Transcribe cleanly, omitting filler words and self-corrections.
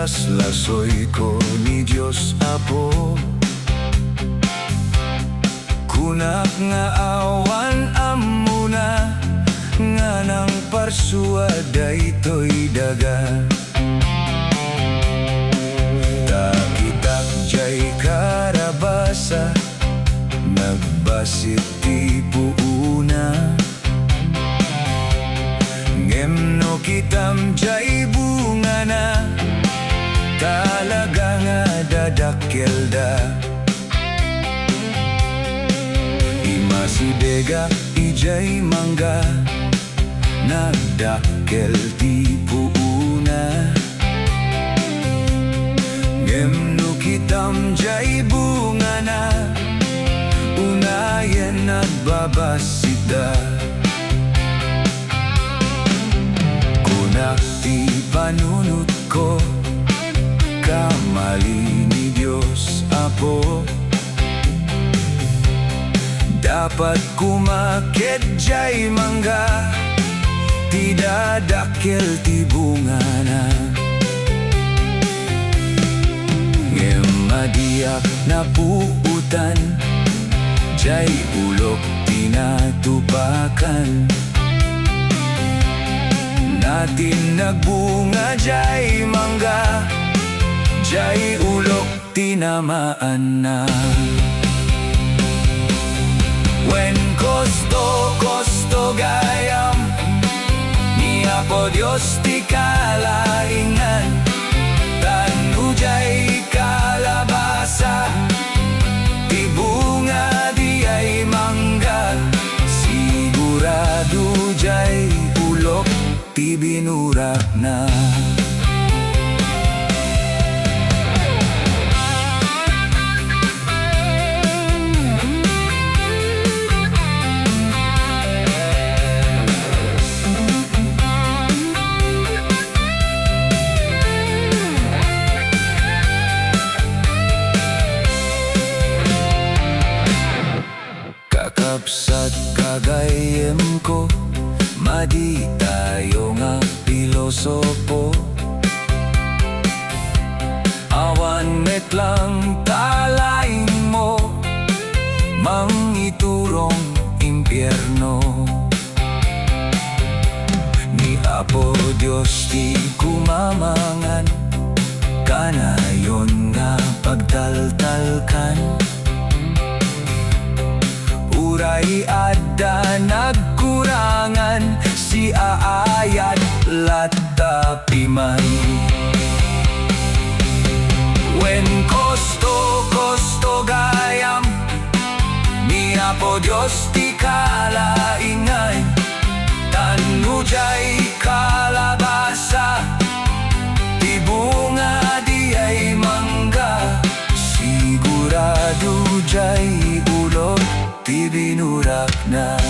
lasoy ko ni Diyos Apo. Kunak nga awan amuna, nga nang parsua daytoy daga. Takitak jay karabasa, nagbasit ti puuna. Ngemno kitam jay bunga na, talaga nga dadakkel da. Imasidega ijay mangga, nagdakkel ti puuna. Ngemno kitam jay bunga na, unayen nagbabasida. Kunak ti panunot ko, kamali ni Diyos Apo. Dapat kumakit jay mangga, ti dadakkel ti bunga na. Ngem madiak na puutan, jay ulok tinatupakan. Natin nagbunga jay mangga, jay ulok tinamaan na. When kosto gayam, ni Apo Diyos ti kalaingan. Tanu jay kalabasa, ti bunga di ay mangga. Sigurado jay ulok ti binurak na. Kakapsat kagayem ko, madi tayo nga pilosopo. Awan metlang talaing mo, mangiturong impyerno. Ni Apo Diyos ti kumamangan, kanayon nga pagtaltalkan. Uray adda nagkurangan, si aayat latapiman. When kosto gayam, ni Apo Diyos ti kalaingan. Tanu jay kalabasa, ti bunga di ay mangga. Sigurado jay ulok ti binurak na.